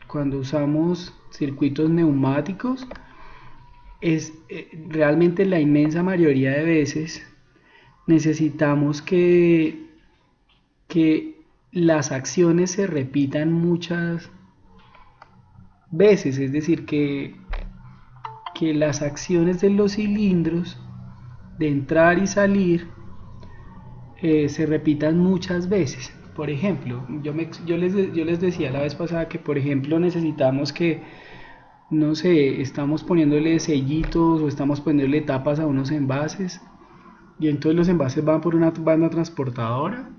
cuando usamos circuitos neumáticos, realmente la inmensa mayoría de veces necesitamos que las acciones se repitan muchas veces, es decir, que las acciones de los cilindros de entrar y salir se repitan muchas veces. Por ejemplo, yo les decía la vez pasada que, por ejemplo, necesitamos que, no sé, estamos poniéndole sellitos o estamos poniéndole tapas a unos envases y entonces los envases van por una banda transportadora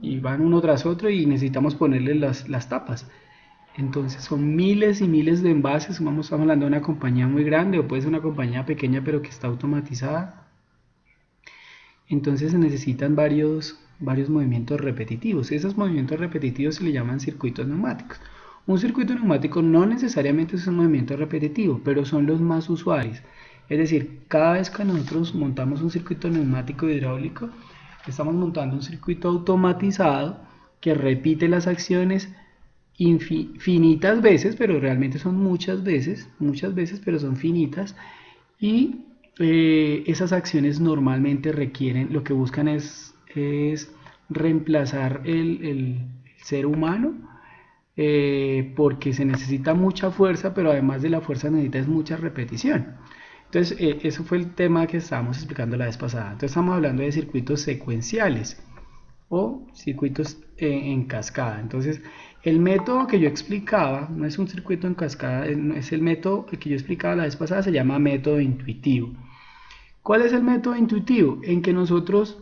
y van uno tras otro y necesitamos ponerle las tapas. Entonces son miles y miles de envases, estamos hablando de una compañía muy grande o puede ser una compañía pequeña pero que está automatizada. Entonces se necesitan varios movimientos repetitivos. Esos movimientos repetitivos se le llaman circuitos neumáticos. Un circuito neumático no necesariamente es un movimiento repetitivo, pero son los más usuales. Es decir, cada vez que nosotros montamos un circuito neumático hidráulico, estamos montando un circuito automatizado que repite las acciones infinitas veces, pero realmente son muchas veces, pero son finitas. Y esas acciones normalmente requieren, lo que buscan es reemplazar el ser humano, porque se necesita mucha fuerza, pero además de la fuerza necesita mucha repetición. Entonces, eso fue el tema que estábamos explicando la vez pasada. Entonces, estamos hablando de circuitos secuenciales o circuitos en cascada. Entonces, el método que yo explicaba no es un circuito en cascada, es el método que yo explicaba la vez pasada, se llama método intuitivo. ¿Cuál es el método intuitivo? En que nosotros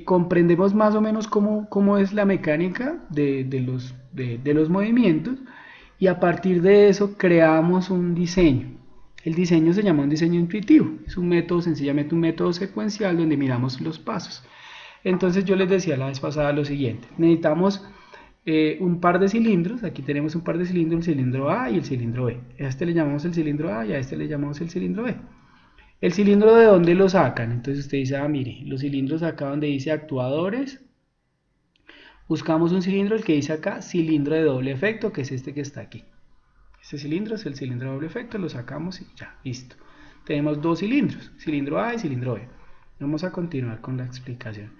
comprendemos más o menos cómo es la mecánica de los movimientos y a partir de eso creamos un diseño. El diseño se llama un diseño intuitivo, es un método, sencillamente un método secuencial donde miramos los pasos. Entonces yo les decía la vez pasada lo siguiente, necesitamos un par de cilindros, aquí tenemos un par de cilindros, el cilindro A y el cilindro B. A este le llamamos el cilindro A y a este le llamamos el cilindro B. ¿El cilindro de dónde lo sacan? Entonces usted dice, mire, los cilindros acá donde dice actuadores, buscamos un cilindro, el que dice acá, cilindro de doble efecto, que es este que está aquí. Este cilindro es el cilindro de doble efecto, lo sacamos y ya, listo. Tenemos dos cilindros, cilindro A y cilindro B. Vamos a continuar con la explicación.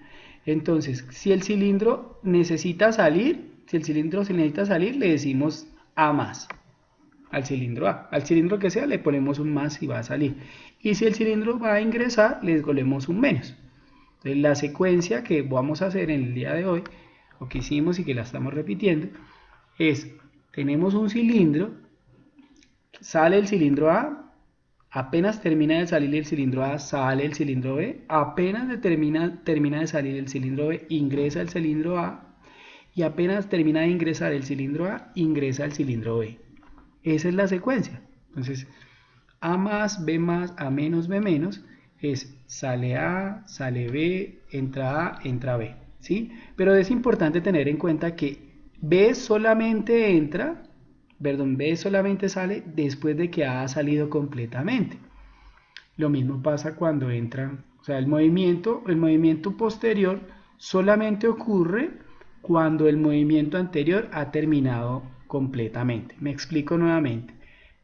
Entonces, si el cilindro necesita salir, si el cilindro se necesita salir, le decimos A más al cilindro A. Al cilindro que sea le ponemos un más y va a salir. Y si el cilindro va a ingresar, le ponemos un menos. Entonces, la secuencia que vamos a hacer en el día de hoy, o que hicimos y que la estamos repitiendo, es, tenemos un cilindro, sale el cilindro A, apenas termina de salir el cilindro A, sale el cilindro B, apenas termina de salir el cilindro B, ingresa el cilindro A, y apenas termina de ingresar el cilindro A, ingresa el cilindro B. Esa es la secuencia. Entonces, A más, B más, A menos, B menos, es sale A, sale B, entra A, entra B. ¿Sí? Pero es importante tener en cuenta que B solamente entra, perdón, B solamente sale después de que A ha salido completamente. Lo mismo pasa cuando entra, o sea, el movimiento posterior solamente ocurre cuando el movimiento anterior ha terminado completamente. Me explico nuevamente.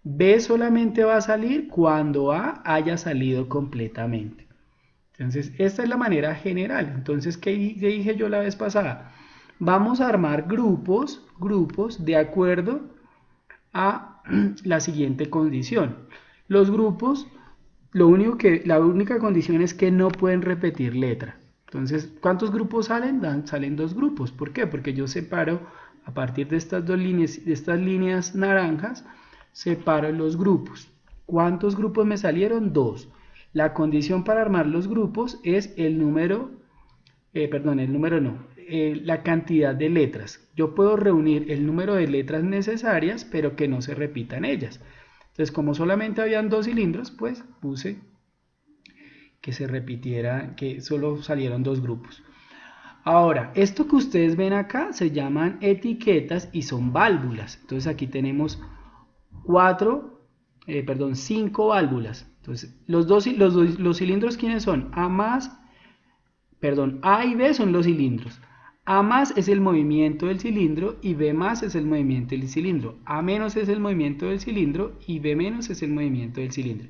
B solamente va a salir cuando A haya salido completamente. Entonces, esta es la manera general. Entonces, ¿qué dije yo la vez pasada? Vamos a armar grupos de acuerdo a la siguiente condición. Los grupos, la única condición es que no pueden repetir letra. Entonces, ¿cuántos grupos salen? Salen dos grupos. ¿Por qué? Porque yo separo a partir de estas dos líneas, de estas líneas naranjas, separo los grupos. ¿Cuántos grupos me salieron? Dos. La condición para armar los grupos es el número, el número no, la cantidad de letras. Yo puedo reunir el número de letras necesarias, pero que no se repitan ellas. Entonces, como solamente habían dos cilindros, pues puse que se repitiera, que solo salieron dos grupos. Ahora, esto que ustedes ven acá se llaman etiquetas y son válvulas. Entonces aquí tenemos cinco válvulas. Entonces, los cilindros, ¿quiénes son? A y B son los cilindros. A más es el movimiento del cilindro y B más es el movimiento del cilindro. A menos es el movimiento del cilindro y B menos es el movimiento del cilindro.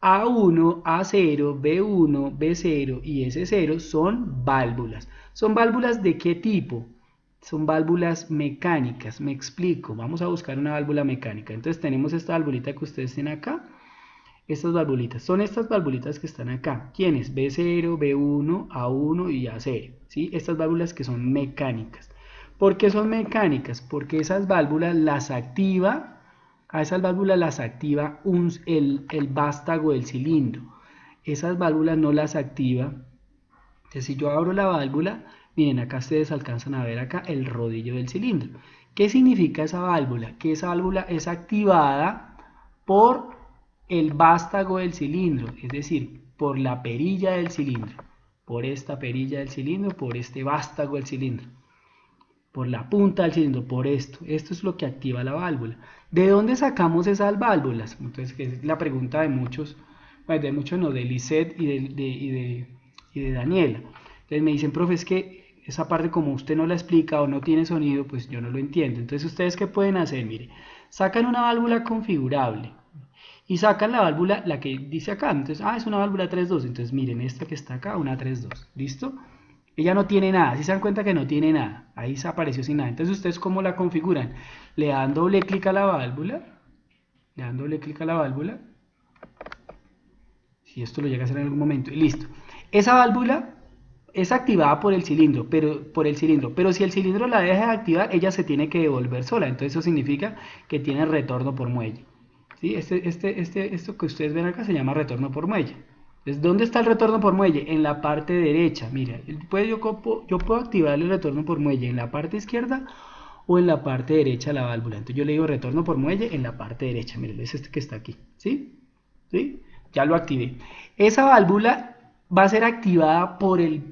A1, A0, B1, B0 y S0 son válvulas. ¿Son válvulas de qué tipo? Son válvulas mecánicas. Me explico. Vamos a buscar una válvula mecánica. Entonces tenemos esta valvulita que ustedes tienen acá. Estas valvulitas. Son estas valvulitas que están acá. ¿Quiénes? B0, B1, A1 y A0. ¿Sí? Estas válvulas que son mecánicas. ¿Por qué son mecánicas? Porque esas válvulas las activa... A esas válvulas las activa el vástago del cilindro. Esas válvulas no las activa. Entonces, si yo abro la válvula, miren, acá ustedes alcanzan a ver acá el rodillo del cilindro. ¿Qué significa esa válvula? Que esa válvula es activada por el vástago del cilindro, es decir, por la perilla del cilindro. Por esta perilla del cilindro, por este vástago del cilindro. Por la punta del cilindro, por esto. Esto es lo que activa la válvula. ¿De dónde sacamos esas válvulas? Entonces, que es la pregunta de muchos, bueno, de muchos no, de Lisette y de Daniela. Entonces me dicen, profe, es que esa parte como usted no la explica o no tiene sonido, pues yo no lo entiendo. Entonces, ¿ustedes qué pueden hacer? Mire, sacan una válvula configurable y sacan la válvula, la que dice acá. Entonces, es una válvula 3.2. Entonces, miren, esta que está acá, una 3.2. ¿Listo? Ella no tiene nada, si se dan cuenta que no tiene nada, ahí se apareció sin nada. Entonces, ¿ustedes cómo la configuran? Le dan doble clic a la válvula, le dan doble clic a la válvula, si esto lo llega a hacer en algún momento, y listo. Esa válvula es activada por el cilindro, pero si el cilindro la deja de activar, ella se tiene que devolver sola. Entonces eso significa que tiene retorno por muelle. ¿Sí? Esto que ustedes ven acá se llama retorno por muelle. Entonces, ¿dónde está el retorno por muelle? En la parte derecha. Mira, yo puedo activar el retorno por muelle en la parte izquierda o en la parte derecha de la válvula. Entonces yo le digo retorno por muelle en la parte derecha. Miren, es este que está aquí. ¿Sí? ¿Sí? Ya lo activé. Esa válvula va a ser activada por el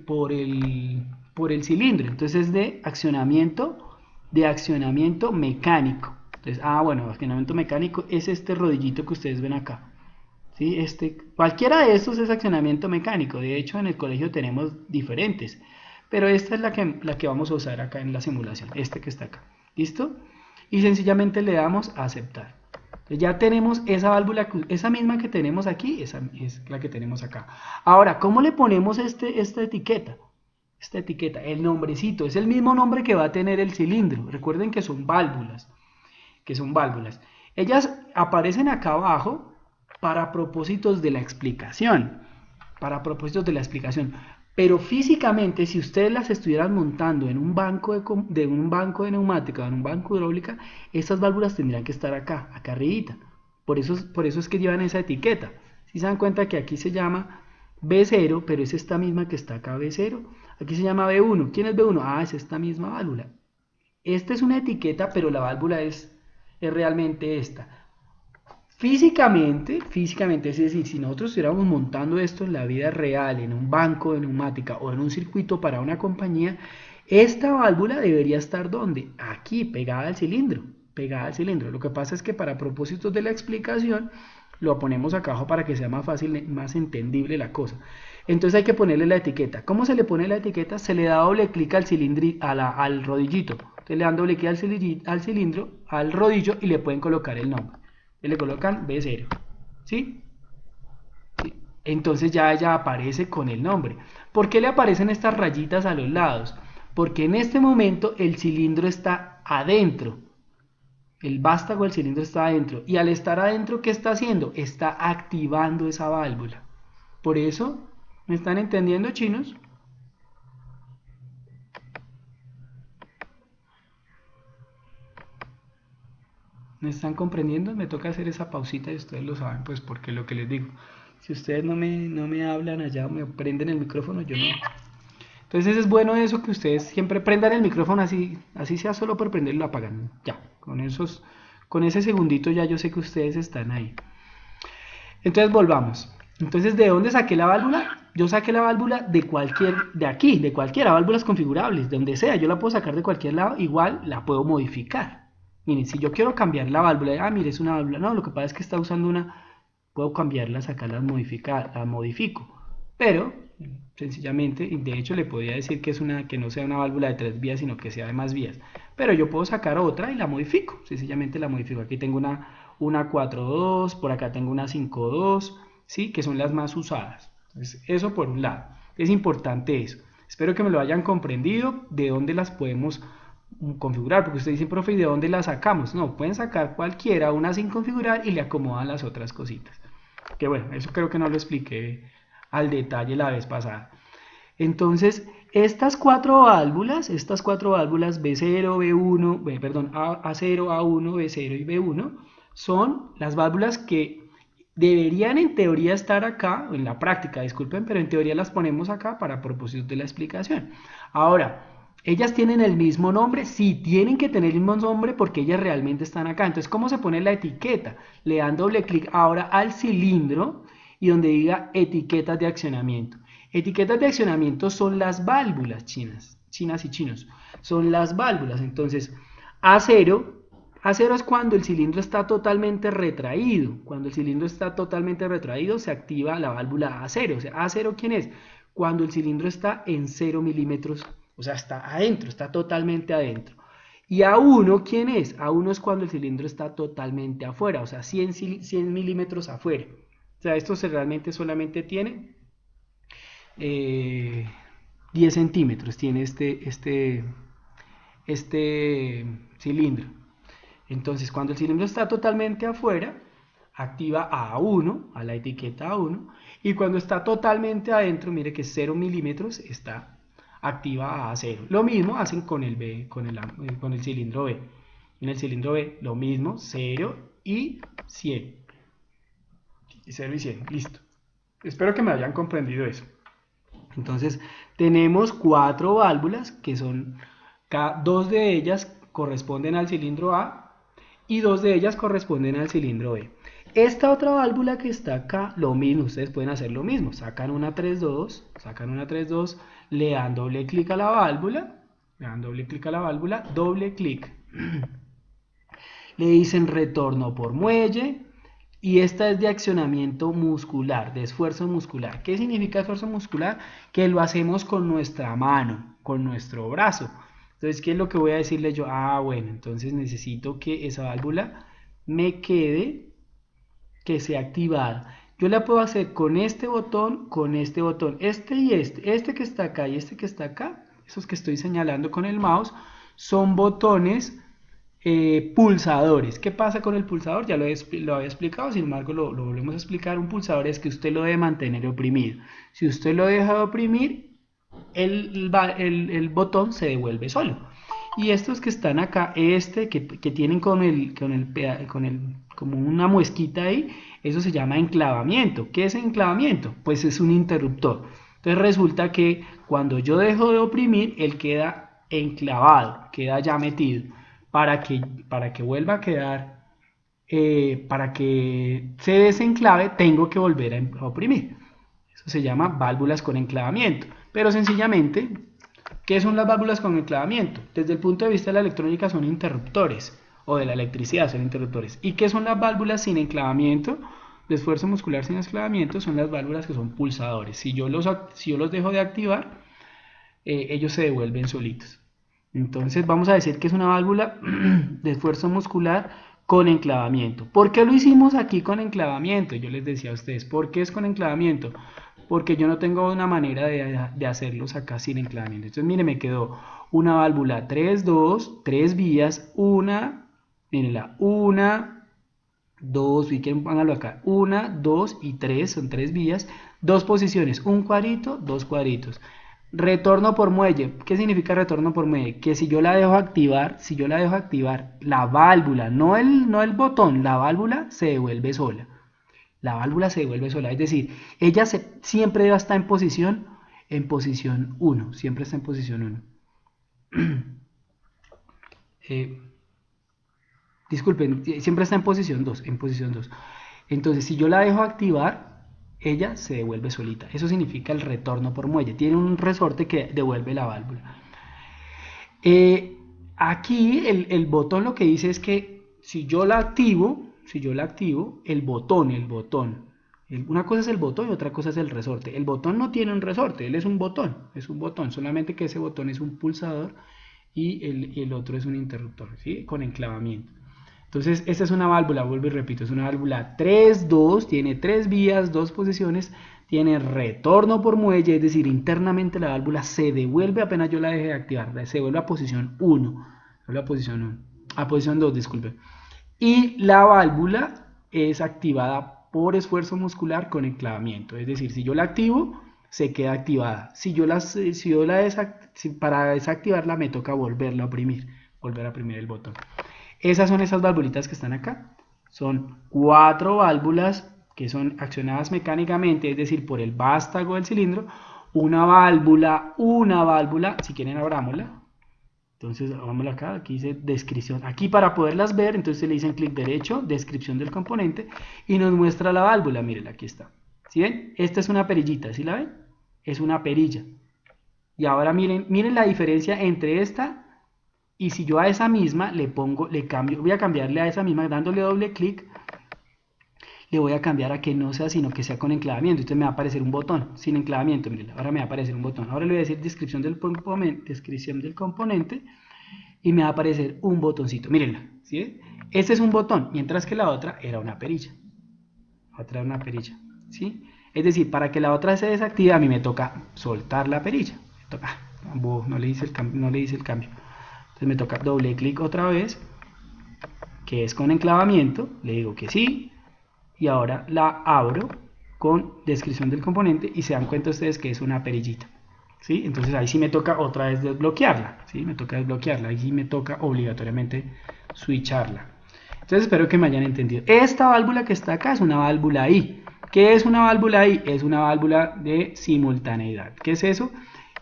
cilindro. Entonces es de accionamiento mecánico. Entonces, bueno, accionamiento mecánico es este rodillito que ustedes ven acá. ¿Sí? Cualquiera de estos es accionamiento mecánico. De hecho, en el colegio tenemos diferentes. Pero esta es la que vamos a usar acá en la simulación. Este que está acá. ¿Listo? Y sencillamente le damos a aceptar. Entonces ya tenemos esa válvula, esa misma que tenemos aquí, esa es la que tenemos acá. Ahora, ¿cómo le ponemos esta etiqueta? Esta etiqueta, el nombrecito, es el mismo nombre que va a tener el cilindro. Recuerden que son válvulas. Ellas aparecen acá abajo para propósitos de la explicación. Pero físicamente, si ustedes las estuvieran montando en un banco de neumática o en un banco hidráulica, estas válvulas tendrían que estar acá arribita. Por eso es que llevan esa etiqueta. Si se dan cuenta que aquí se llama B0, pero es esta misma que está acá, B0. Aquí se llama B1. ¿Quién es B1? Es esta misma válvula. Esta es una etiqueta, pero la válvula es realmente esta. Físicamente, es decir, si nosotros estuviéramos montando esto en la vida real, en un banco de neumática o en un circuito para una compañía, esta válvula debería estar ¿dónde? Aquí, pegada al cilindro. Lo que pasa es que para propósitos de la explicación lo ponemos acá abajo para que sea más fácil, más entendible la cosa. Entonces hay que ponerle la etiqueta. ¿Cómo se le pone la etiqueta? Se le da doble clic al al rodillito. Entonces le dan doble clic al cilindro, al rodillo y le pueden colocar el nombre. Le colocan B0. ¿Sí? ¿Sí? Entonces ya aparece con el nombre. ¿Por qué le aparecen estas rayitas a los lados? Porque en este momento el cilindro está adentro. El vástago del cilindro está adentro. Y al estar adentro, ¿qué está haciendo? Está activando esa válvula. Por eso, ¿me están entendiendo, chinos? ¿Me están comprendiendo? Me toca hacer esa pausita y ustedes lo saben, pues porque lo que les digo. Si ustedes no me hablan allá o me prenden el micrófono, yo no. Entonces es bueno eso que ustedes siempre prendan el micrófono así sea solo por prenderlo, lo apagan. Ya, con ese segundito ya yo sé que ustedes están ahí. Entonces volvamos. Entonces, ¿de dónde saqué la válvula? Yo saqué la válvula de cualquiera, válvulas configurables, de donde sea. Yo la puedo sacar de cualquier lado, igual la puedo modificar. Miren, si yo quiero cambiar la válvula, mire, es una válvula. No, lo que pasa es que está usando puedo cambiarla, sacarla, la modifico. Pero sencillamente, y de hecho le podría decir que que no sea una válvula de 3 vías, sino que sea de más vías. Pero yo puedo sacar otra y la modifico, sencillamente la modifico. Aquí tengo una 4.2, por acá tengo una 5.2, ¿sí? Que son las más usadas. Entonces, eso por un lado. Es importante eso. Espero que me lo hayan comprendido, de dónde las podemos configurar, porque ustedes dicen, profe, ¿y de dónde las sacamos? No, pueden sacar cualquiera, una sin configurar y le acomodan las otras cositas. Que bueno, eso creo que no lo expliqué al detalle la vez pasada. Entonces, estas cuatro válvulas B0, B1, perdón, A0, A1, B0 y B1, son las válvulas que deberían en teoría estar acá, en la práctica, disculpen, pero en teoría las ponemos acá para propósitos de la explicación. Ahora, ¿ellas tienen el mismo nombre? Sí, tienen que tener el mismo nombre porque ellas realmente están acá. Entonces, ¿cómo se pone la etiqueta? Le dan doble clic ahora al cilindro y donde diga etiquetas de accionamiento. Etiquetas de accionamiento son las válvulas chinas y chinos. Son las válvulas. Entonces, A0, A0 es cuando el cilindro está totalmente retraído. Cuando el cilindro está totalmente retraído, se activa la válvula A0. O sea, A0, ¿quién es? Cuando el cilindro está en 0 milímetros, o sea, está adentro, está totalmente adentro. Y A1, ¿quién es? A1 es cuando el cilindro está totalmente afuera, o sea, 100 milímetros afuera. O sea, esto realmente solamente tiene 10 centímetros, tiene este cilindro. Entonces, cuando el cilindro está totalmente afuera, activa a A1, a la etiqueta A1, y cuando está totalmente adentro, mire que 0 milímetros, está activa a A0. Lo mismo hacen con el B, con el cilindro B. En el cilindro B, lo mismo, 0 y 100. Y 0 y 100, listo. Espero que me hayan comprendido eso. Entonces, tenemos cuatro válvulas que son, dos de ellas corresponden al cilindro A y dos de ellas corresponden al cilindro B. Esta otra válvula que está acá, lo mismo, ustedes pueden hacer lo mismo, sacan una 3.2, le dan doble clic a la válvula, doble clic, le dicen retorno por muelle, y esta es de accionamiento muscular, de esfuerzo muscular. ¿Qué significa esfuerzo muscular? Que lo hacemos con nuestra mano, con nuestro brazo. Entonces, ¿qué es lo que voy a decirle yo? Ah, bueno, entonces necesito que esa válvula me quede, que sea activada. Yo la puedo hacer con este botón, este y este que está acá y este que está acá, esos que estoy señalando con el mouse, son botones pulsadores. ¿Qué pasa con el pulsador? Ya lo había explicado, sin embargo lo volvemos a explicar. Un pulsador es que usted lo debe mantener oprimido. Si usted lo deja de oprimir, el botón se devuelve solo. Y estos que están acá, que tienen como una muesquita ahí, eso se llama enclavamiento. ¿Qué es enclavamiento? Pues es un interruptor. Entonces resulta que cuando yo dejo de oprimir, él queda enclavado, queda ya metido. Para que vuelva a quedar, para que se desenclave, tengo que volver a oprimir. Eso se llama válvulas con enclavamiento. Pero sencillamente, ¿qué son las válvulas con enclavamiento? Desde el punto de vista de la electrónica son interruptores, o de la electricidad son interruptores. ¿Y qué son las válvulas sin enclavamiento? De esfuerzo muscular sin enclavamiento son las válvulas que son pulsadores. Si yo los dejo de activar, ellos se devuelven solitos. Entonces vamos a decir que es una válvula de esfuerzo muscular con enclavamiento. ¿Por qué lo hicimos aquí con enclavamiento? Yo les decía a ustedes, ¿por qué es con enclavamiento? Porque yo no tengo una manera de hacerlos acá sin enclavamiento. Entonces, mire, me quedó una válvula 3.2, 3 vías, mírenla, 1, 2, y quieren pónganlo acá, 1, 2 y 3, son 3 vías, 2 posiciones, un cuadrito, 2 cuadritos. Retorno por muelle. ¿Qué significa retorno por muelle? Que si yo la dejo activar, la válvula, no el botón, la válvula se devuelve sola. La válvula se devuelve sola, es decir, ella siempre debe estar en posición 1, siempre está en posición 1. Disculpen, siempre está en posición 2, Entonces, si yo la dejo activar, ella se devuelve solita. Eso significa el retorno por muelle. Tiene un resorte que devuelve la válvula. Aquí el botón lo que dice es que si yo la activo, el botón Una cosa es el botón y otra cosa es el resorte. El botón no tiene un resorte, él es un botón, solamente que ese botón es un pulsador y el otro es un interruptor, ¿sí? Con enclavamiento. Entonces, esta es una válvula, vuelvo y repito, es una válvula 3-2, tiene 3 vías, 2 posiciones, tiene retorno por muelle, es decir, internamente la válvula se devuelve apenas yo la deje de activar, se vuelve a posición 1, a posición 2, disculpe. Y la válvula es activada por esfuerzo muscular con enclavamiento, es decir, si yo la activo, se queda activada. Para desactivarla me toca volver a oprimir el botón. Esas son esas valvulitas que están acá. Son 4 válvulas que son accionadas mecánicamente, es decir, por el vástago del cilindro. Una válvula, si quieren abrámosla. Entonces, hagámosla acá, aquí dice descripción. Aquí para poderlas ver, entonces le dicen clic derecho, descripción del componente, y nos muestra la válvula, miren, aquí está. ¿Sí ven? Esta es una perillita, ¿sí la ven? Es una perilla. Y ahora miren la diferencia entre esta y si yo a esa misma voy a cambiarle a esa misma dándole doble clic, le voy a cambiar a que no sea sino que sea con enclavamiento. Entonces me va a aparecer un botón sin enclavamiento, miren, ahora me va a aparecer un botón. Ahora le voy a decir descripción del componente y me va a aparecer un botoncito, mírenla, ¿sí? Este es un botón, mientras que la otra era una perilla. ¿Sí? Es decir, para que la otra se desactive a mí me toca soltar la perilla. No le hice el cambio. Entonces me toca doble clic otra vez, que es con enclavamiento, le digo que sí, y ahora la abro con descripción del componente y se dan cuenta ustedes que es una perillita. ¿Sí? Entonces ahí sí me toca otra vez desbloquearla, ¿sí? Ahí sí me toca obligatoriamente switcharla. Entonces espero que me hayan entendido. Esta válvula que está acá es una válvula I. ¿Qué es una válvula I? Es una válvula de simultaneidad. ¿Qué es eso?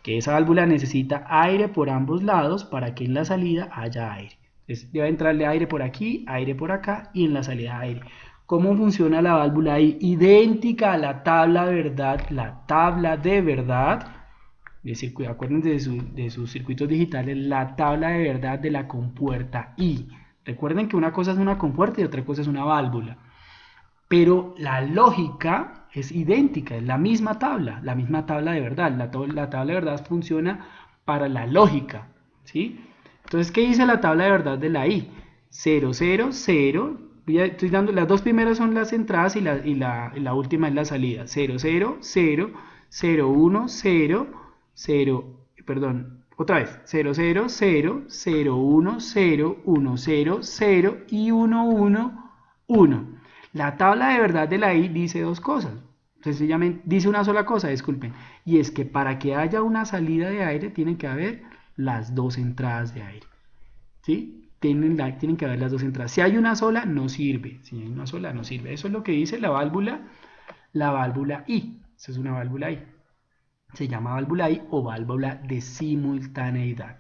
Que esa válvula necesita aire por ambos lados para que en la salida haya aire. Entonces debe entrarle aire por aquí, aire por acá y en la salida aire. ¿Cómo funciona la válvula I? Idéntica a la tabla de verdad, acuérdense de sus circuitos digitales, la tabla de verdad de la compuerta I. Recuerden que una cosa es una compuerta y otra cosa es una válvula. Pero la lógica es idéntica, es la misma tabla de verdad. La tabla de verdad funciona para la lógica, ¿sí? Entonces, ¿qué dice la tabla de verdad de la I? 0, 0, 0. Estoy dando, las dos primeras son las entradas y la última es la salida. 0, 0, 0, 0, 1, 0, 0, perdón, otra vez. 0, 0, 0, 0, 1, 0, 1, 0, 0 y 1, 1, 1. La tabla de verdad de la I dice dos cosas. Sencillamente dice una sola cosa, disculpen. Y es que para que haya una salida de aire tienen que haber las dos entradas de aire. ¿Sí? Tienen que haber las dos entradas. Si hay una sola, no sirve. Si hay una sola, no sirve. Eso es lo que dice la válvula I. Esa es una válvula I. Se llama válvula I o válvula de simultaneidad.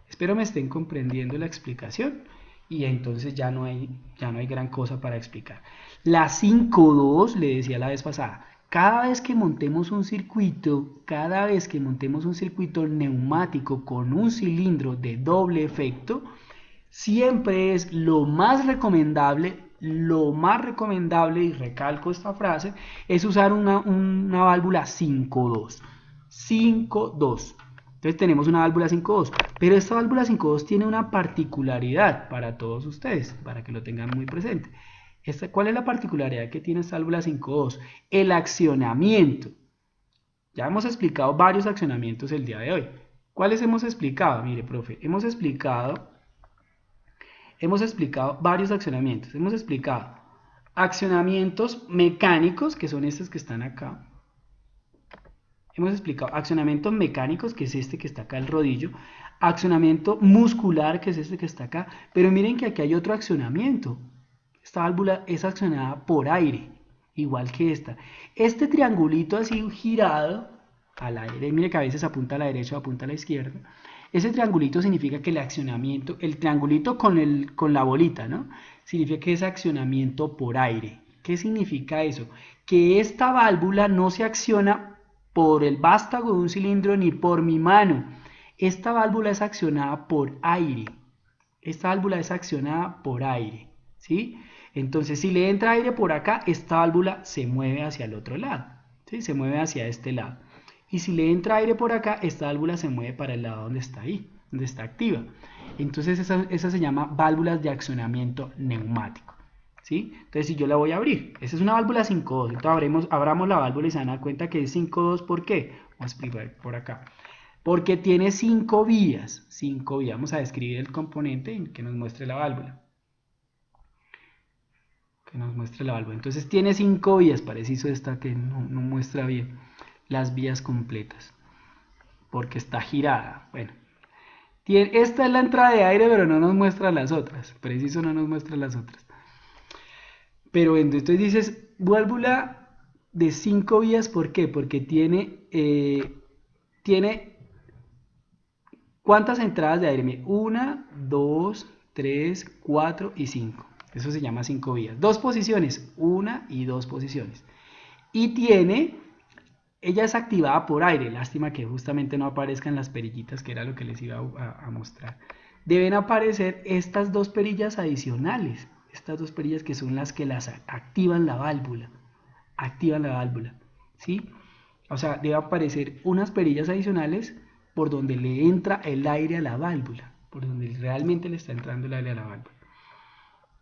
Espero me estén comprendiendo la explicación y entonces ya no hay gran cosa para explicar. La 5.2, le decía la vez pasada, cada vez que montemos un circuito neumático con un cilindro de doble efecto, siempre es lo más recomendable, y recalco esta frase, es usar una válvula 5.2. 5.2. Entonces tenemos una válvula 5.2, pero esta válvula 5.2 tiene una particularidad para todos ustedes, para que lo tengan muy presente. ¿Cuál es la particularidad que tiene esta válvula 5.2? El accionamiento. Ya hemos explicado varios accionamientos el día de hoy. ¿Cuáles hemos explicado? Mire, profe, hemos explicado varios accionamientos. Hemos explicado accionamientos mecánicos, que son estos que están acá. Hemos explicado accionamientos mecánicos, que es este que está acá, el rodillo. Accionamiento muscular, que es este que está acá. Pero miren que aquí hay otro accionamiento. Esta válvula es accionada por aire, igual que esta. Este triangulito así girado al aire, mire que a veces apunta a la derecha o apunta a la izquierda. Ese triangulito significa que el accionamiento, el triangulito con la bolita, ¿no? Significa que es accionamiento por aire. ¿Qué significa eso? Que esta válvula no se acciona por el vástago de un cilindro ni por mi mano. Esta válvula es accionada por aire. ¿Sí? Entonces, si le entra aire por acá, esta válvula se mueve hacia el otro lado, ¿sí? Se mueve hacia este lado. Y si le entra aire por acá, esta válvula se mueve para el lado donde está ahí, donde está activa. Entonces, esa se llama válvulas de accionamiento neumático, ¿sí? Entonces, si yo la voy a abrir, esa es una válvula 5-2. Entonces, abramos la válvula y se van a dar cuenta que es 5-2. ¿Por qué? Vamos a explicar por acá. Porque tiene 5 vías. 5 vías. Vamos a describir el componente que nos muestre la válvula. Que nos muestre la válvula. Entonces tiene 5 vías. Preciso esta que no muestra bien las vías completas. Porque está girada. Bueno. Esta es la entrada de aire, pero no nos muestra las otras. Preciso no nos muestra las otras. Pero entonces dices, válvula de 5 vías. ¿Por qué? Porque tiene ¿cuántas entradas de aire? 1, 2, 3, 4 y 5. Eso se llama 5 vías. 2 posiciones, 1 y 2 posiciones. Y ella es activada por aire. Lástima que justamente no aparezcan las perillitas, que era lo que les iba a mostrar. Deben aparecer estas 2 perillas adicionales. Estas 2 perillas que son las que activan la válvula. Activan la válvula, ¿sí? O sea, debe aparecer unas perillas adicionales por donde le entra el aire a la válvula, por donde realmente le está entrando el aire a la válvula.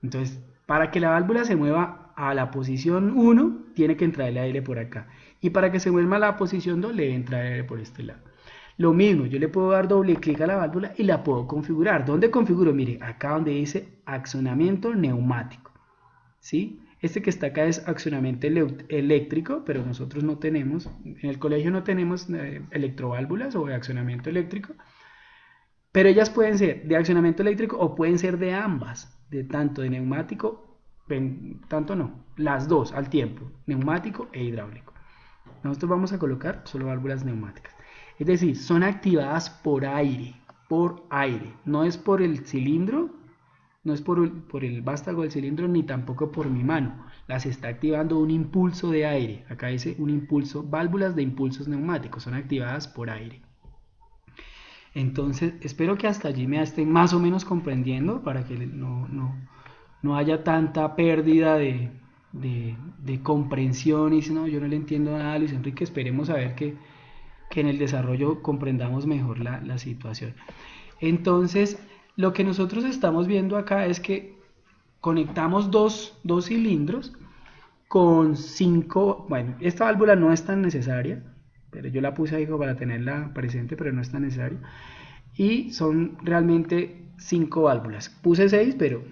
Entonces, para que la válvula se mueva a la posición 1, tiene que entrar el aire por acá. Y para que se mueva a la posición 2, le entra el aire por este lado. Lo mismo, yo le puedo dar doble clic a la válvula y la puedo configurar. ¿Dónde configuro? Mire, acá donde dice accionamiento neumático, ¿sí? Este que está acá es accionamiento eléctrico, pero nosotros no tenemos, en el colegio no tenemos electroválvulas o de accionamiento eléctrico, pero ellas pueden ser de accionamiento eléctrico o pueden ser de ambas, tanto de neumático, tanto no, las dos al tiempo, neumático e hidráulico. Nosotros vamos a colocar solo válvulas neumáticas, es decir, son activadas por aire, no es por el cilindro. No es por el vástago del cilindro ni tampoco por mi mano. Las está activando un impulso de aire. Acá dice un impulso, válvulas de impulsos neumáticos. Son activadas por aire. Entonces, espero que hasta allí me estén más o menos comprendiendo para que no haya tanta pérdida de comprensión. Y si no, yo no le entiendo nada a Luis Enrique. Esperemos a ver que en el desarrollo comprendamos mejor la situación. Entonces, lo que nosotros estamos viendo acá es que conectamos dos cilindros con 5, bueno, esta válvula no es tan necesaria, pero yo la puse ahí para tenerla presente, pero no es tan necesaria, y son realmente 5 válvulas, puse 6, pero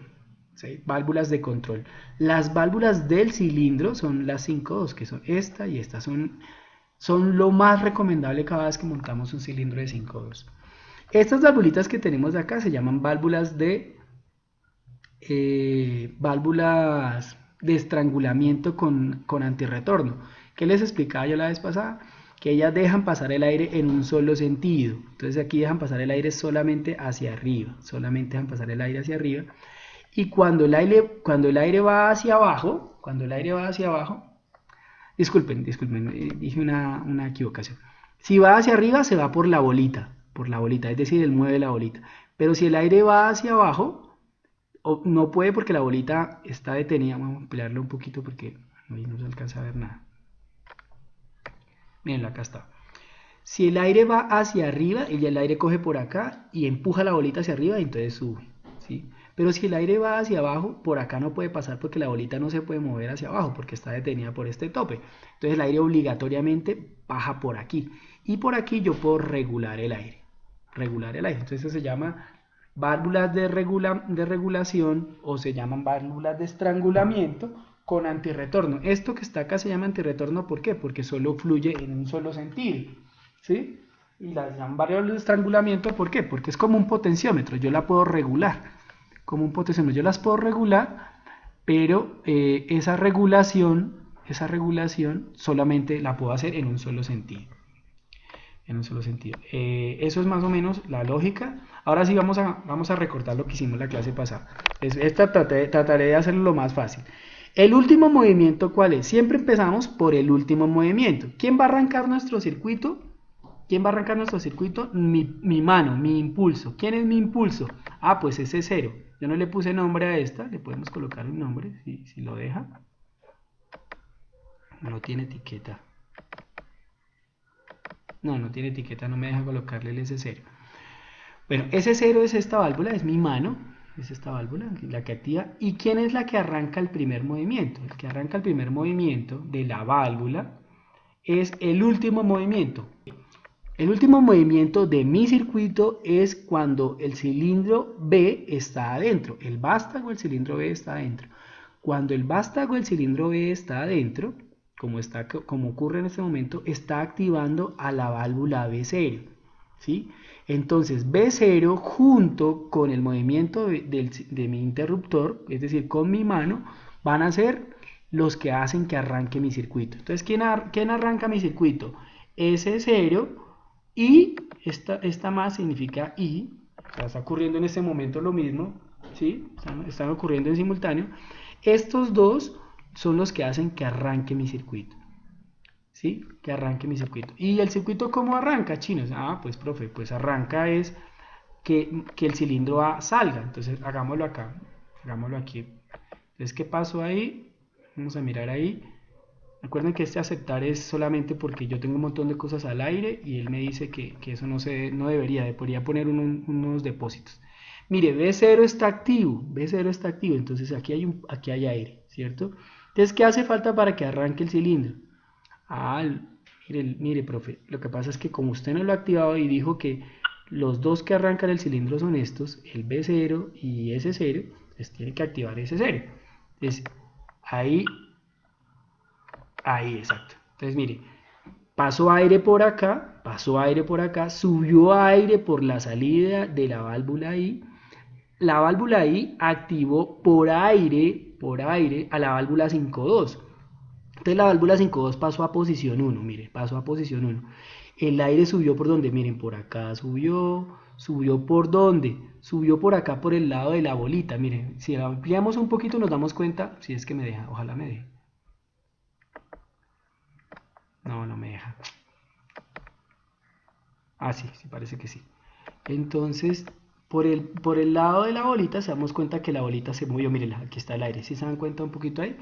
6 válvulas de control. Las válvulas del cilindro son las 5-2, que son esta y esta, son lo más recomendable cada vez que montamos un cilindro de 5-2. Estas valvulitas que tenemos acá se llaman válvulas de estrangulamiento con antirretorno. ¿Qué les explicaba yo la vez pasada? Que ellas dejan pasar el aire en un solo sentido. Entonces aquí dejan pasar el aire solamente hacia arriba. Solamente dejan pasar el aire hacia arriba. Y cuando el aire va hacia abajo, disculpen, dije una equivocación. Si va hacia arriba se va por la bolita, es decir, él mueve la bolita. Pero si el aire va hacia abajo, no puede porque la bolita está detenida. Vamos a ampliarlo un poquito porque ahí no se alcanza a ver nada. Miren, acá está. Si el aire va hacia arriba, el aire coge por acá y empuja la bolita hacia arriba y entonces sube, ¿sí? Pero si el aire va hacia abajo, por acá no puede pasar porque la bolita no se puede mover hacia abajo porque está detenida por este tope. Entonces el aire obligatoriamente baja por aquí. Y por aquí yo puedo regular el aire. Entonces eso se llama válvulas de regulación o se llaman válvulas de estrangulamiento con antirretorno. Esto que está acá se llama antirretorno, ¿por qué? Porque solo fluye en un solo sentido, ¿sí? Y las llaman válvulas de estrangulamiento, ¿por qué? Porque es como un potenciómetro, yo la puedo regular. Como un potenciómetro, yo las puedo regular, pero esa regulación solamente la puedo hacer en un solo sentido. Eso es más o menos la lógica. Ahora sí vamos a recordar lo que hicimos la clase pasada. Trataré de hacerlo lo más fácil. El último movimiento, ¿cuál es? Siempre empezamos por el último movimiento. ¿Quién va a arrancar nuestro circuito? ¿Quién va a arrancar nuestro circuito? Mi mano, mi impulso. ¿Quién es mi impulso? Ah, pues ese cero. Yo no le puse nombre a esta, le podemos colocar un nombre, si lo deja. No tiene etiqueta. No tiene etiqueta, no me deja colocarle el S0. Bueno, S0 es esta válvula, es mi mano. Es esta válvula, la que activa. ¿Y quién es la que arranca el primer movimiento? El que arranca el primer movimiento de la válvula es el último movimiento. El último movimiento de mi circuito es cuando el cilindro B está adentro. El vástago del cilindro B está adentro. Cuando el vástago del cilindro B está adentro, como ocurre en este momento, está activando a la válvula B0. ¿Sí? Entonces B0 junto con el movimiento de mi interruptor, es decir, con mi mano, van a ser los que hacen que arranque mi circuito. Entonces, ¿quién arranca mi circuito? S0 y esta más significa I. O sea, está ocurriendo en este momento lo mismo, ¿sí? Están ocurriendo en simultáneo. Estos dos son los que hacen que arranque mi circuito. ¿Sí? Que arranque mi circuito. ¿Y el circuito cómo arranca, chinos? Ah, pues profe, pues arranca es que el cilindro A salga. Entonces hagámoslo acá, hagámoslo aquí. Entonces, ¿qué pasó ahí? Vamos a mirar ahí. Recuerden que este aceptar es solamente porque yo tengo un montón de cosas al aire y él me dice que eso no debería poner unos depósitos. Mire, B0 está activo, B0 está activo, entonces aquí hay aire, ¿cierto? Entonces, ¿qué hace falta para que arranque el cilindro? Ah, mire, profe, lo que pasa es que como usted no lo ha activado y dijo que los dos que arrancan el cilindro son estos, el B0 y S0, pues tiene que activar S0. Entonces, ahí, exacto. Entonces, mire, pasó aire por acá, subió aire por la salida de la válvula I. La válvula I activó por aire a la válvula 5.2. Entonces la válvula 5.2 pasó a posición 1, mire, pasó a posición 1. El aire subió por donde, miren, por acá subió por donde, subió por acá por el lado de la bolita, miren, si la ampliamos un poquito nos damos cuenta, si es que me deja, ojalá me deje. No me deja. Ah, sí, parece que sí. Entonces, por el lado de la bolita se damos cuenta que la bolita se movió, miren, aquí está el aire, ¿sí se dan cuenta un poquito ahí?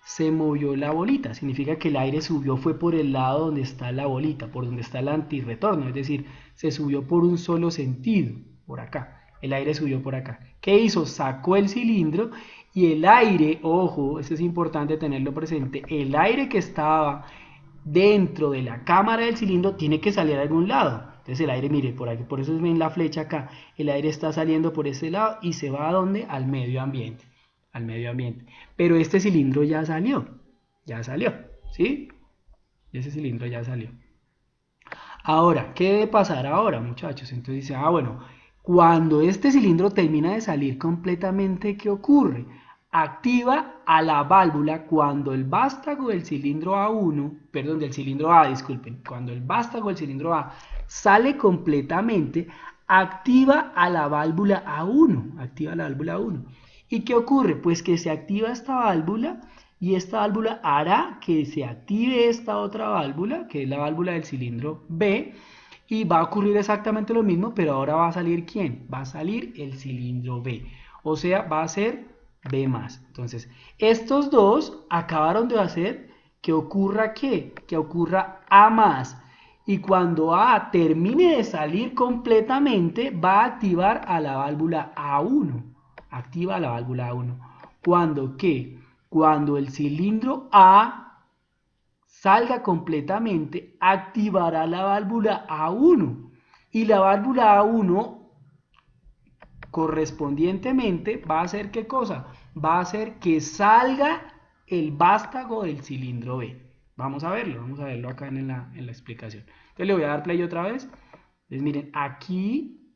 Se movió la bolita, significa que el aire subió fue por el lado donde está la bolita, por donde está el antirretorno, es decir, se subió por un solo sentido, por acá, el aire subió por acá. ¿Qué hizo? Sacó el cilindro y el aire, ojo, eso es importante tenerlo presente, el aire que estaba dentro de la cámara del cilindro tiene que salir a algún lado. Entonces el aire, mire, por aquí, por eso ven la flecha acá, el aire está saliendo por ese lado y se va a ¿dónde? Al medio ambiente. Pero este cilindro ya salió, ¿sí? Ese cilindro ya salió. Ahora, ¿qué debe pasar ahora, muchachos? Entonces dice, bueno, cuando este cilindro termina de salir completamente, ¿qué ocurre? Activa a la válvula cuando el vástago del cilindro A1, perdón, del cilindro A, disculpen, cuando el vástago del cilindro A sale completamente, activa a la válvula A1, ¿Y qué ocurre? Pues que se activa esta válvula y esta válvula hará que se active esta otra válvula, que es la válvula del cilindro B, y va a ocurrir exactamente lo mismo, pero ahora va a salir ¿quién? Va a salir el cilindro B, o sea, va a ser B+. Entonces, estos dos acabaron de hacer que ocurra ¿qué? Que ocurra A+. Y cuando A termine de salir completamente, va a activar a la válvula A1. Activa la válvula A1. ¿Cuándo qué? Cuando el cilindro A salga completamente, activará la válvula A1. Y la válvula A1 correspondientemente va a hacer ¿qué cosa? Va a hacer que salga el vástago del cilindro B. Vamos a verlo acá en la explicación. Entonces le voy a dar play otra vez. Entonces miren, aquí,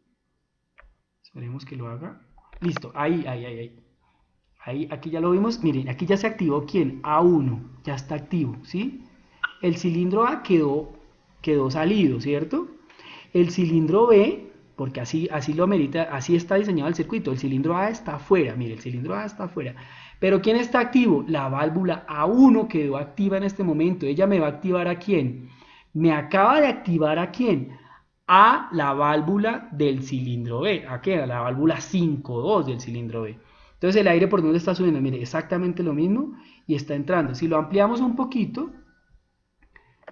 esperemos que lo haga. Listo, ahí. Aquí ya lo vimos, miren, aquí ya se activó ¿quién? A1, ya está activo, ¿sí? El cilindro A quedó salido, ¿cierto? El cilindro B, porque así lo amerita, así está diseñado el circuito, el cilindro A está afuera, mire, el cilindro A está afuera. Pero ¿quién está activo? La válvula A1 quedó activa en este momento, ella me va a activar ¿a quién? Me acaba de activar ¿a quién? A la válvula del cilindro B. ¿A qué? A la válvula 5.2 del cilindro B. Entonces el aire por dónde está subiendo, mire, exactamente lo mismo y está entrando. Si lo ampliamos un poquito,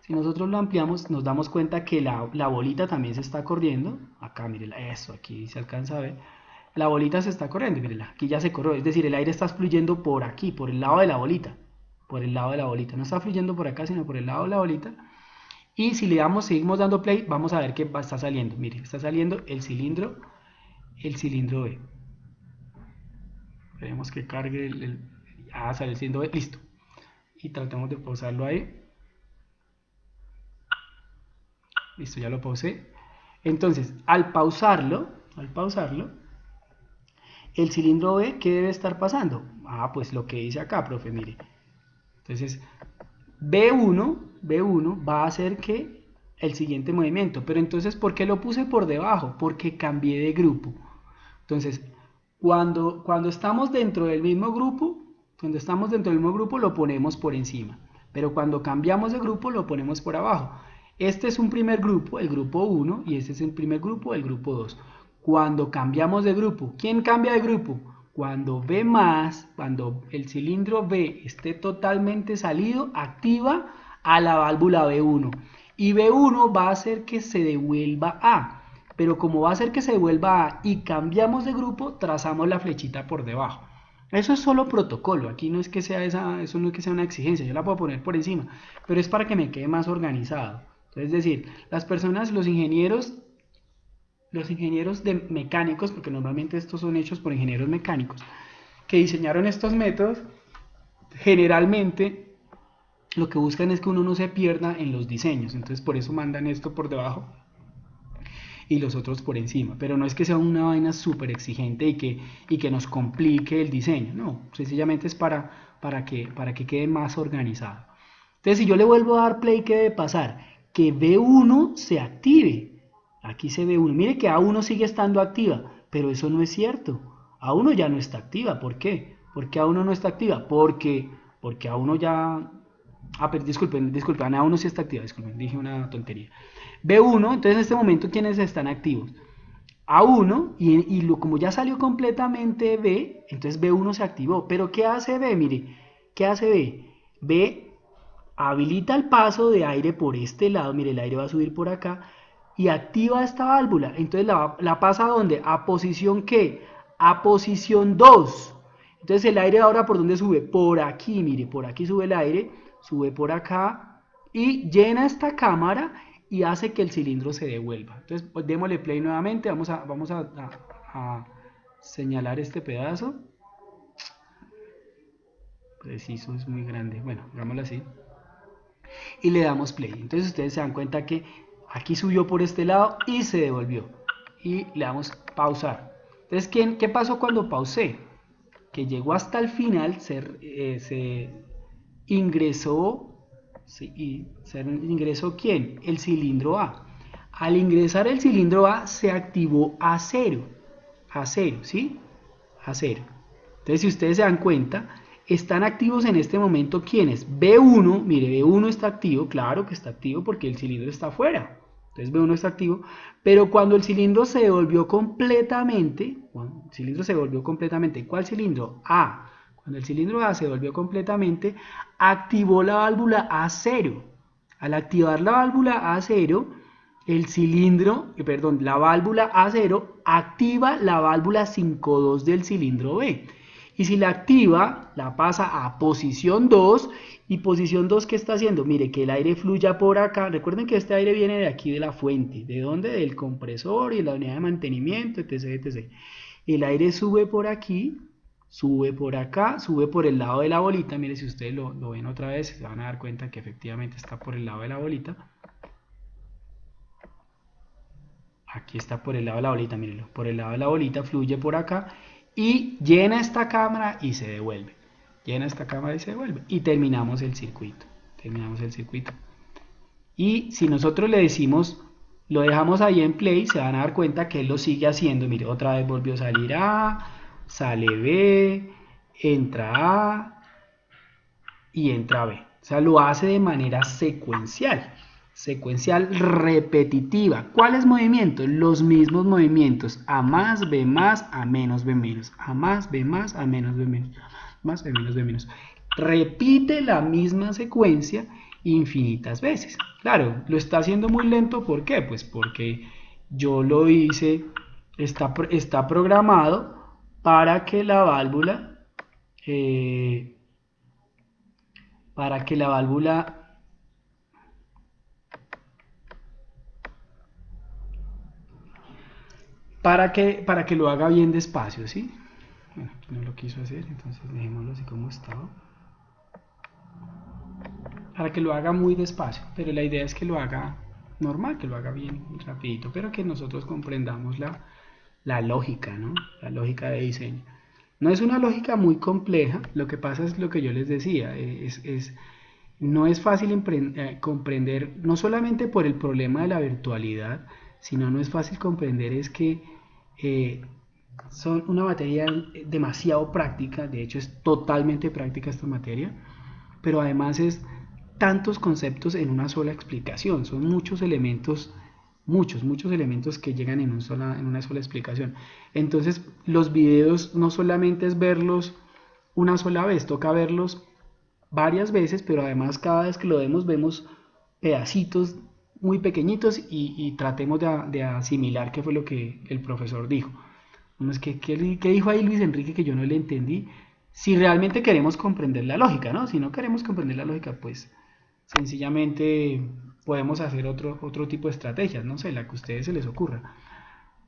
si nosotros lo ampliamos, nos damos cuenta que la bolita también se está corriendo. Acá, mírela, eso, aquí se alcanza a ver. La bolita se está corriendo, mírela, aquí ya se corrió. Es decir, el aire está fluyendo por aquí, por el lado de la bolita. Por el lado de la bolita. No está fluyendo por acá, sino por el lado de la bolita. Y si le damos, seguimos dando play, vamos a ver que está saliendo. Mire, está saliendo el cilindro B. Esperemos que cargue sale el cilindro B, listo. Y tratemos de pausarlo ahí. Listo, ya lo pausé. Entonces, al pausarlo, el cilindro B, ¿qué debe estar pasando? Pues lo que dice acá, profe, mire. Entonces, B1 va a hacer que el siguiente movimiento. Pero entonces, ¿por qué lo puse por debajo? Porque cambié de grupo. Entonces, cuando estamos dentro del mismo grupo, lo ponemos por encima. Pero cuando cambiamos de grupo, lo ponemos por abajo. Este es un primer grupo, el grupo 1, y este es el primer grupo, el grupo 2. Cuando cambiamos de grupo, ¿quién cambia de grupo? Cuando cuando el cilindro B esté totalmente salido, activa a la válvula B1. Y B1 va a hacer que se devuelva A. Pero como va a hacer que se devuelva A y cambiamos de grupo, trazamos la flechita por debajo. Eso es solo protocolo, aquí no es que sea eso no es que sea una exigencia, yo la puedo poner por encima, pero es para que me quede más organizado. Entonces, es decir, las personas, los ingenieros de mecánicos, porque normalmente estos son hechos por ingenieros mecánicos, que diseñaron estos métodos, generalmente lo que buscan es que uno no se pierda en los diseños, entonces por eso mandan esto por debajo y los otros por encima, pero no es que sea una vaina súper exigente y que nos complique el diseño, no, sencillamente es para que quede más organizado. Entonces, si yo le vuelvo a dar play, ¿qué debe pasar? Que B1 se active. Aquí se ve 1. Mire que A1 sigue estando activa, pero eso no es cierto. A1 ya no está activa. ¿Por qué? ¿Por qué A1 no está activa? Porque A1 ya... pero disculpen, A1 sí está activa, disculpen, dije una tontería. B1, entonces en este momento, ¿quiénes están activos? A1, como ya salió completamente B, entonces B1 se activó. ¿Pero qué hace B? Mire, ¿qué hace B? B habilita el paso de aire por este lado, mire, el aire va a subir por acá, y activa esta válvula. Entonces la pasa ¿a dónde? ¿A posición qué? A posición 2. Entonces el aire ahora ¿por dónde sube? Por aquí, mire, por aquí sube el aire, sube por acá, y llena esta cámara y hace que el cilindro se devuelva. Entonces démosle play nuevamente, vamos a señalar este pedazo. Preciso, es muy grande, bueno, hagámoslo así. Y le damos play. Entonces ustedes se dan cuenta que aquí subió por este lado y se devolvió. Y le damos pausar. Entonces, ¿qué pasó cuando pausé? Que llegó hasta el final, se ingresó, ingresó ¿quién? El cilindro A. Al ingresar el cilindro A se activó A0. A0, ¿sí? A0. Entonces, si ustedes se dan cuenta, están activos en este momento ¿quiénes? B1, mire, B1 está activo, claro que está activo porque el cilindro está afuera. Entonces B1 está activo, pero cuando el cilindro se devolvió completamente, ¿cuál cilindro? A. Cuando el cilindro A se devolvió completamente, activó la válvula A0. Al activar la válvula A0, la válvula A0 activa la válvula 5.2 del cilindro B. Y si la activa, la pasa a posición 2. Y posición 2, ¿qué está haciendo? Mire, que el aire fluya por acá. Recuerden que este aire viene de aquí de la fuente. ¿De dónde? Del compresor y la unidad de mantenimiento, etc, etc. El aire sube por aquí, sube por acá, sube por el lado de la bolita. Mire, si ustedes lo ven otra vez, se van a dar cuenta que efectivamente está por el lado de la bolita. Aquí está por el lado de la bolita, mírenlo. Por el lado de la bolita fluye por acá y llena esta cámara y se devuelve. Llena esta cámara y se devuelve. Y terminamos el circuito. Y si nosotros le decimos, lo dejamos ahí en play, se van a dar cuenta que él lo sigue haciendo. Mire, otra vez volvió a salir A, sale B, entra A y entra B. O sea, lo hace de manera secuencial. secuencial repetitiva. ¿Cuáles movimientos? Los mismos movimientos, A más, B más, A menos, B menos, A más, B más, A menos, B menos, más, B menos, B menos. Repite la misma secuencia infinitas veces. Claro, lo está haciendo muy lento, ¿por qué? Pues porque yo lo hice, está programado para que la válvula, eh, para que la válvula para que lo haga bien despacio, ¿sí? Bueno, aquí no lo quiso hacer, entonces dejémoslo así como estaba. Para que lo haga muy despacio, pero la idea es que lo haga normal, que lo haga bien rapidito, pero que nosotros comprendamos la lógica, ¿no? La lógica de diseño. No es una lógica muy compleja, lo que pasa es lo que yo les decía, no es fácil comprender, no solamente por el problema de la virtualidad, sino no es fácil comprender es que eh, son una materia demasiado práctica, de hecho es totalmente práctica esta materia, pero además es tantos conceptos en una sola explicación, son muchos elementos, muchos elementos que llegan en una sola explicación. Entonces los videos no solamente es verlos una sola vez, toca verlos varias veces, pero además cada vez que lo vemos pedacitos muy pequeñitos y tratemos de asimilar qué fue lo que el profesor dijo. ¿Qué dijo ahí Luis Enrique que yo no le entendí? Si realmente queremos comprender la lógica, ¿no? Si no queremos comprender la lógica, pues sencillamente podemos hacer otro tipo de estrategias, no sé, la que a ustedes se les ocurra.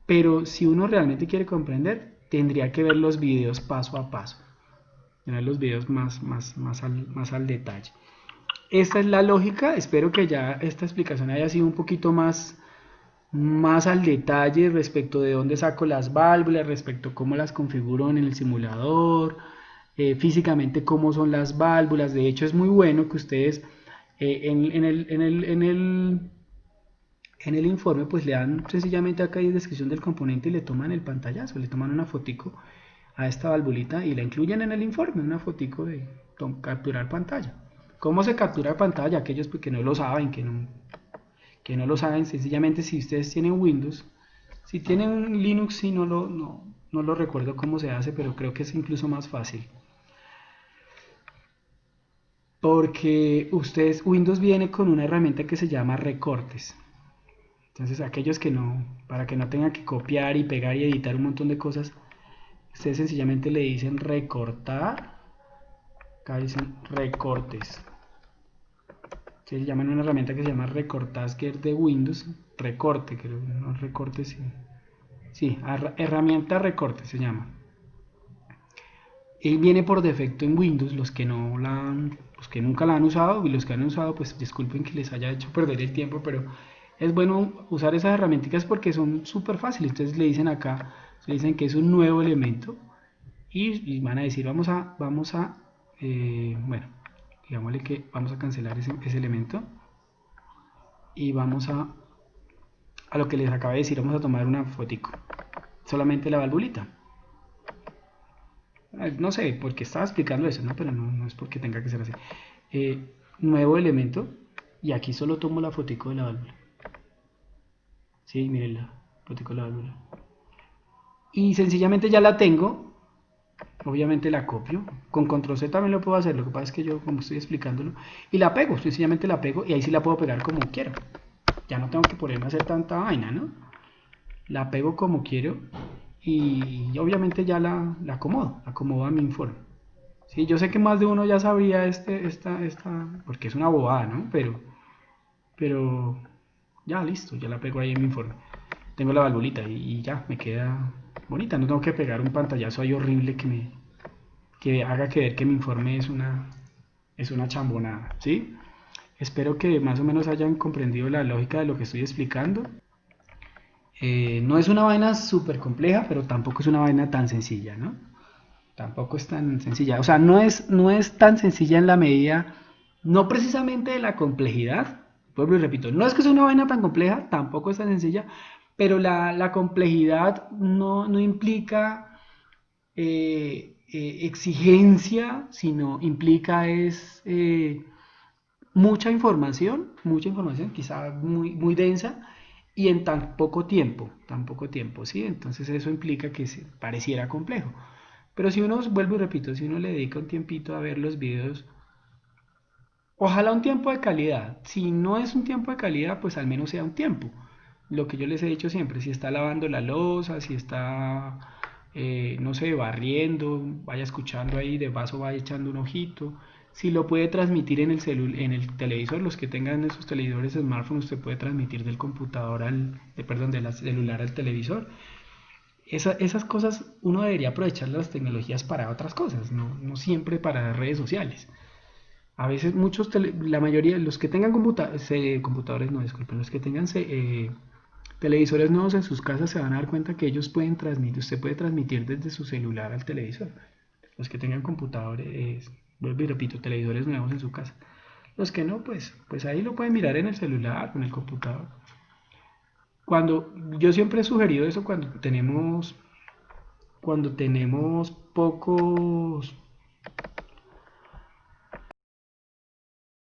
Pero si uno realmente quiere comprender, tendría que ver los videos paso a paso, tener los videos más al detalle. Esta es la lógica, espero que ya esta explicación haya sido un poquito más al detalle respecto de dónde saco las válvulas, respecto a cómo las configuro en el simulador, físicamente cómo son las válvulas. De hecho es muy bueno que ustedes en el informe pues le dan sencillamente acá hay descripción del componente y le toman el pantallazo, le toman una fotico a esta valvulita y la incluyen en el informe, una fotico de capturar pantalla. ¿Cómo se captura pantalla? Aquellos que no lo saben, que no lo saben, sencillamente si ustedes tienen Windows, si tienen Linux sí no lo recuerdo cómo se hace, pero creo que es incluso más fácil. Porque Windows viene con una herramienta que se llama recortes. Entonces aquellos que no, para que no tengan que copiar y pegar y editar un montón de cosas, ustedes sencillamente le dicen recortar, acá dicen recortes. Se llaman una herramienta que se llama Recortasker de Windows, recorte, creo, no recorte, sí. Sí, herramienta recorte se llama. Y viene por defecto en Windows, los que nunca la han usado y los que han usado, pues disculpen que les haya hecho perder el tiempo, pero es bueno usar esas herramientas porque son súper fáciles. Entonces le dicen acá, le dicen que es un nuevo elemento y van a decir, bueno, digámosle que vamos a cancelar ese elemento y vamos a lo que les acabé de decir, vamos a tomar una fotico, solamente la valvulita. No sé por qué estaba explicando eso, ¿no? Pero no es porque tenga que ser así. Nuevo elemento y aquí solo tomo la fotico de la válvula. Sí, miren la fotico de la válvula. Y sencillamente ya la tengo. Obviamente la copio. Con control Z también lo puedo hacer. Lo que pasa es que yo, como estoy explicándolo, y la pego. Sencillamente la pego y ahí sí la puedo pegar como quiero. Ya no tengo que ponerme a hacer tanta vaina, ¿no? La pego como quiero y obviamente ya la acomodo a mi informe. Sí, yo sé que más de uno ya sabría porque es una bobada, ¿no? Pero ya listo, ya la pego ahí en mi informe. Tengo la valvulita y ya, me queda bonita. No tengo que pegar un pantallazo ahí horrible que haga creer que mi informe es una chambonada, ¿sí? Espero que más o menos hayan comprendido la lógica de lo que estoy explicando. No es una vaina súper compleja, pero tampoco es una vaina tan sencilla, ¿no? Tampoco es tan sencilla. O sea, no es tan sencilla en la medida, no precisamente de la complejidad, vuelvo y repito, no es que sea una vaina tan compleja, tampoco es tan sencilla, pero la complejidad no implica exigencia, sino implica es mucha información, quizá muy densa, y en tan poco tiempo, ¿sí? Entonces eso implica que pareciera complejo. Pero si uno, vuelvo y repito, si uno le dedica un tiempito a ver los videos, ojalá un tiempo de calidad. Si no es un tiempo de calidad, pues al menos sea un tiempo. Lo que yo les he dicho siempre, si está lavando la loza, si está, no sé, barriendo, vaya escuchando ahí, de paso vaya echando un ojito. Si lo puede transmitir en en el televisor, los que tengan esos televisores smartphones, usted puede transmitir del computador perdón, del celular al televisor. Esas cosas uno debería aprovechar las tecnologías para otras cosas, no siempre para redes sociales. A veces la mayoría de los que tengan computadores, no, disculpen, los que tengan televisores nuevos en sus casas se van a dar cuenta que ellos pueden transmitir, usted puede transmitir desde su celular al televisor. Los que tengan computadores, vuelvo y repito, televisores nuevos en su casa. Los que no, pues ahí lo pueden mirar en el celular, en el computador. Yo siempre he sugerido eso cuando tenemos pocos